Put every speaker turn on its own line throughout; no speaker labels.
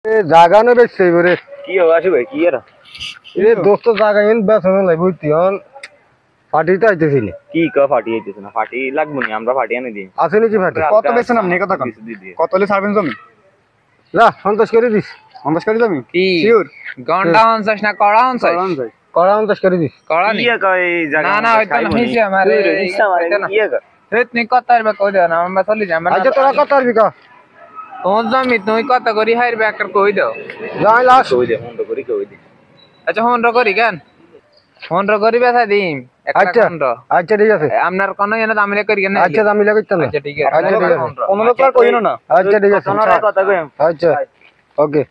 জাগা না বেচছে এবারে
কি হবে আসি ভাই কি এরা
এ দোস্ত জাগা ইন বেচনো লাগবে তুই ফাটিতে আইতেছি না
কি কা ফাটি আইতেছে না ফাটি লাগবো নি আমরা ফাটি এনে দিই
আছে নাকি ফাটি
কত বেছেন আপনি কথা কন কত হলে ছাড়বেন জমি
যা সন্তোষ করে দিস
সন্দেশ করে জমি
কি
শিওর
ঘন্টা হনছস না কড়া হনছস
কড়া সন্তোষ করে দিস
কড়া নি
কি কা এই জায়গা
না না হইতো না হিসে আমারে
কি কা
হে তুই কত আরবে কই দাও না আমরা চলি যাই আমরা
আচ্ছা তোরা কত আরবি কা
তোর জমি তুই কত করি হাইর বেকার কই দাও
যাই লাস
কই দে ফোন তো করি কই দে
আচ্ছা ফোন করি কেন ফোন করি বেচা দিম
আচ্ছা আচ্ছা ঠিক আছে
আপনার কোন এনে দামিলে করি কেন
আচ্ছা দামি লাগাইতাম না
আচ্ছা ঠিক আছে
আচ্ছা ঠিক আছে
15 টাকা কইনো না
আচ্ছা ঠিক আছে
কথা কই
আচ্ছা ওকে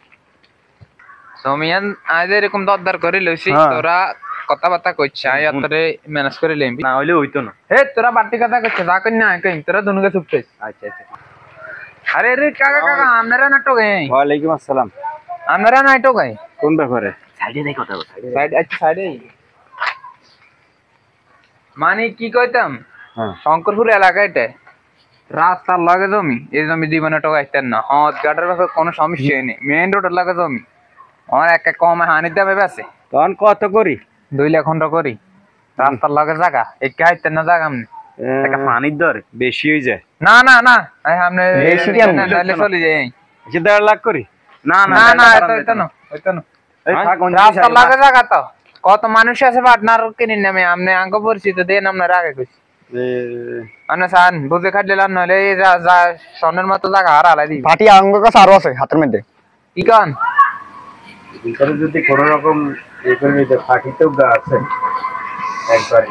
সমিয়ান আজ এরকম দরদার করে লইছি তোরা কথাবার্তা কইছ আই আতরে ম্যানেজ করে লইম
না হইলে হইতো না
হে তোরা বাড়তি কথা কইছ যা কই না কই তোরা দুনুকে চুপতেছ
আচ্ছা আচ্ছা
আরে রে কাকা কাকা আপনারা নাটক গাই
ওয়ালাইকুম আসসালাম
আপনারা নাটক গাই
কোন ব্যাপারে সাইডে দেই কথা
সাইড আচ্ছা সাইডে মানে কি কইতাম
হ্যাঁ
শঙ্করপুর এলাকাতে রাস্তার লাগে জমি এই জমি জীবনে টোকাইতেন না হদ গাটার ব্যাপারে কোনো সমস্যা নেই মেইন রোডের লাগে জমি আমার একটা কমে হানির দামে বেছে
তখন কত করি
2 লাখ খন্ড করি রাস্তার লাগে জায়গা একে হাইতেন না জায়গা আমনে
একটা পানির দর বেশি হয়ে যায়
না না না আমনে বেশি কেন তাহলে চলে যাই
আচ্ছা 1.5 লাখ করি না
না না এটা না এটা না রাস্তার লাগে জায়গা তো কত মানুষ আছে পার্টনার কিনে নামে আমনে আঙ্গ পরিচিত দেন আপনার আগে কইছি আনা সান বুঝে খাটলেন নলে যা সোনের মতো জায়গা হারালাই দিবি
পাটি আঙ্গ কাছে আরো আছে হাতের মধ্যে
কি কান
ভিতরে যদি কোনো রকম এখানে যে ফাটিতেও গা আছে একবারে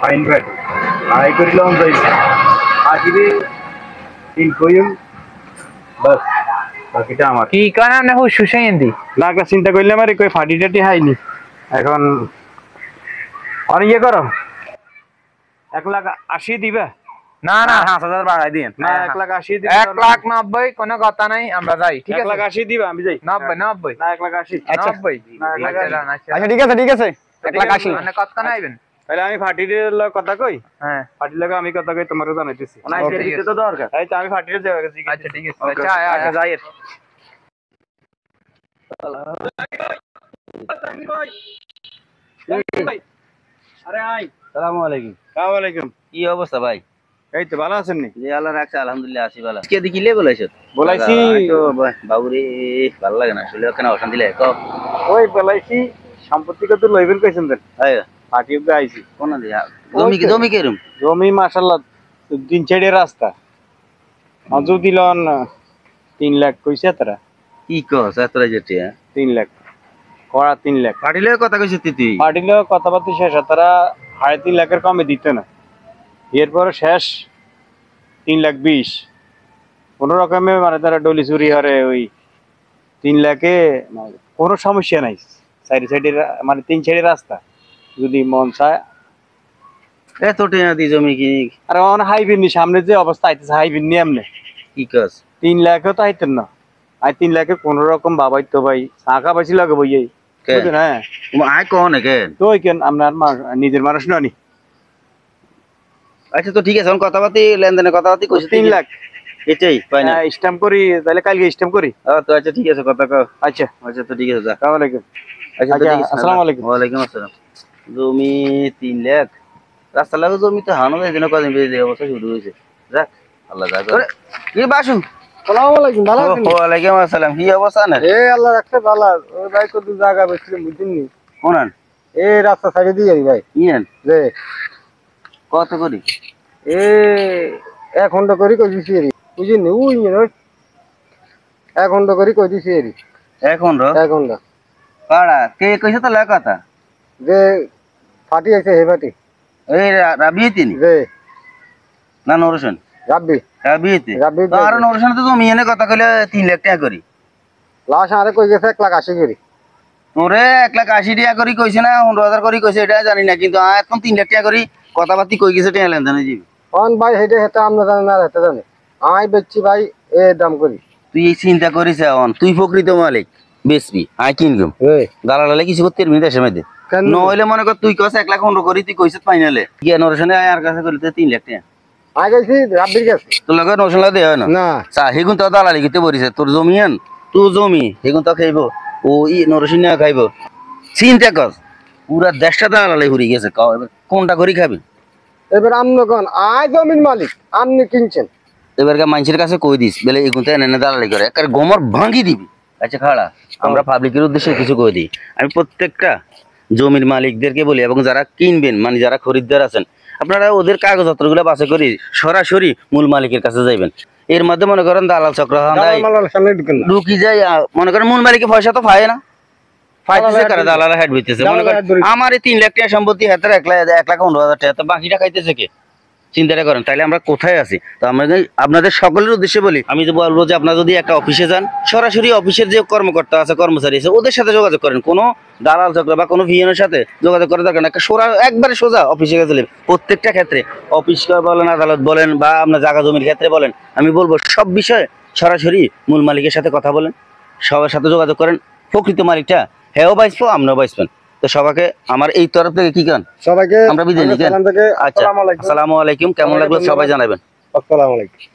ফাইন ফাটি আই করিলাম যাই আসিবি তিন কইম বাস বাকিটা আমার
কি কান আপনি হুশুশাইন দি
না একটা চিন্তা করলাম আরে কই ফাটি টাটি হাইনি এখন আর ইয়ে করো 1,80,000 দিবা
না না
5,000 বাড়াই দিন না 1,80,000 দিবা
1,90,000 কোনো কথা নাই আমরা যাই ঠিক আছে
1,80,000 দিবা আমি যাই
90 90
না 1,80,000
আচ্ছা 90
আচ্ছা ঠিক আছে 1,80,000
মানে কত কান আইবেন
তাহলে আমি ফাটির লগ কথা কই
হ্যাঁ
ফাটির লগে আমি কথা কই তোমারে জানাইতেছি না
Okay,
দিতে তো দরকার এই তো আমি ফাটির যাই
আচ্ছা ঠিক আছে আচ্ছা আচ্ছা
যাই আরে আই
সালামু আলাইকুম
আসসালামু আলাইকুম
কি অবস্থা ভাই
এই তো ভালো আছেন নি
জি আল্লাহ রাখছে আলহামদুলিল্লাহ আছি ভালো কে দেখিলে বলাইছো
বলাইছি
তো বাবুরে ভালো লাগে না আসলে কেন অশান্তি লাগে কও
ওই বলাইছি সম্পত্তি কত লইবেন কইছেন দেন
আয়
ফাটিও আইছি
কোন দিয়া জমি কে রুম
জমি মাশাআল্লাহ 3-4 রাস্তা আজু দিলন 3 লাখ কইছে তারা
কি কস এতরা যেতে
3 লাখ কড়া 3 লাখ
পাটিলে কথা কইছিস তুই
পাটিলে কথাবার্তা শেষ তারা 3.5 লাখের কমে দিত না এরপর শেষ 3,20,000 কোন রকমে মানে তারা ডলি চুরি হরে ওই 3 লাখে কোনো সমস্যা নাই সাইডে সাইডে মানে 3 সাইডে রাস্তা যদি মন চায়
এত টিয়া দি জমি কি
আর অন হাইবিন নি সামনে যে অবস্থা আইতেছে হাইবিন নি এমনি
কি কস
3 লাখও তো আইতেন না আর 3 লাখে কোন রকম বাবাই তো ভাই শাখা পাইছি লাগে বই বুঝছেন হ্যাঁ
আয় কোন কেন
তো কেন আপনার নিজের মানুষ ননি
আচ্ছা তো ঠিক আছে এখন কথাবার্তি লেনদেনের কথাবার্তি কইছিস
3 লাখ
এটাই পাই না
স্ট্যাম্প করি তাহলে কালকে স্ট্যাম্প করি
তো আচ্ছা ঠিক আছে কথা কও
আচ্ছা
আচ্ছা তো ঠিক আছে যা
আসসালামু আলাইকুম
আচ্ছা তো ঠিক আছে
আসসালামু আলাইকুম
ওয়ালাইকুম আসসালাম জমি 3 লাখ রাস্তা লাগে জমি তো হানো দিন কদিন বেজে অবস্থা শুরু হয়েছে যাক আল্লাহ যা করে কি বাসু
আসসালামু আলাইকুম ভালো আছেন
ওয়ালাইকুম আসসালাম কি অবস্থা না
এ আল্লাহ রাখছে ভালো ওই ভাই কত জায়গা বেচছিলেন বুঝছেন নি
কোনান
এই রাস্তা সাইডে দিয়ে ভাই
ইয়েন
রে
কত করি
এ 1 ঘন্টা করি কই দিছি এরি বুঝছেন নি ওই নি 1 ঘন্টা করি কই দিছি এরি
এখন র
1 ঘন্টা
পাড়া কে কইছে তো লাগা কথা
যে ফাটি আছে হে ফাটি
এই রাবিয়েতি নি
রে
না নরসন
রাব্বি
রাবিয়েতি
রাব্বি
তো আর নরসন তো জমি এনে কথা কইলে 3 লাখ টাকা করি
লাশ আরে কই গেছে 1,80,000 করি
তোরে 1,80,000 টাকা করি কইছে না 15,000 করি কইছে এটা জানি না কিন্তু এখন 3 লাখ টাকা করি কথাবার্তি কই গেছে টাকা লেনদেনে যাবি
কোন ভাই হেডে হেটা আমরা জানি না হেটা জানি আই বেচছি ভাই এ দাম করি
তুই এই চিন্তা করিস এখন তুই প্রকৃত মালিক বেচবি আই কিনগম
এ
দালালে কিছু করতে পারবি দেশের মধ্যে
কেন
নইলে মনে কর তুই কস 1,15,000 করি তুই কইছিস ফাইনালে গিয়া নরসনে আর কাছে করিতে 3 লাখ টাকা
আই গেছি রাব্বির কাছে
তোর লগে নরসন লাগে দেয় না
না
চা হেগুন তো দালালি কিতে বরিছে তোর জমিয়ান তো জমি এগুন তো খাইব ও ই নরসিংহ খাইব চিন্তা কর পুরা দেশটা দালালে ঘুরে গেছে কোনটা করে খাবি
এবার আমন কোন আয় জমির মালিক আপনি কিনছেন
এবারকার মানুষের কাছে কই দিস বলে এগুনতে এনে দালালি করে একার গোমর ভাঙি দিবি আচ্ছা খাড়া আমরা পাবলিকের উদ্দেশ্যে কিছু কই দিই আমি প্রত্যেকটা জমির মালিকদেরকে বলি এবং যারা কিনবেন মানে যারা খরিদ্দার আছেন আপনারা ওদের কাগজপত্রগুলো বাছাই করি সরাসরি মূল মালিকের কাছে যাইবেন এর মধ্যে মনে করেন দালাল চক্র ঢুকি যায় মনে করেন মূল মালিকের পয়সা তো পায় না ফাইতেছে কারা দালালা হেড হইতেছে মনে করেন আমার এই 3 লাখ টাকা সম্পত্তি হাতের 1,15,000 টাকা তো বাকিটা খাইতেছে কে চিন্তাটা করেন তাহলে আমরা কোথায় আছি তো আমরা আপনাদের সকলের উদ্দেশ্যে বলি আমি যে বলবো যে আপনারা যদি একটা অফিসে যান সরাসরি অফিসের যে কর্মকর্তা আছে কর্মচারী আছে ওদের সাথে যোগাযোগ করেন কোনো দালাল চক্র বা কোনো ভিএনের সাথে যোগাযোগ করার দরকার না একবারে সোজা অফিসে গেলে প্রত্যেকটা ক্ষেত্রে অফিস বলেন আদালত বলেন বা আপনার জায়গা জমির ক্ষেত্রে বলেন আমি বলবো সব বিষয়ে সরাসরি মূল মালিকের সাথে কথা বলেন সবার সাথে যোগাযোগ করেন প্রকৃত মালিকটা হেও বাইসবো আমরাও বাইসবেন তো সবাইকে আমার এই তরফ থেকে কি গান
সবাইকে
আমরা বিদায় নিই আচ্ছা আসসালামু আলাইকুম কেমন লাগলো সবাই জানাবেন
আসসালামু আলাইকুম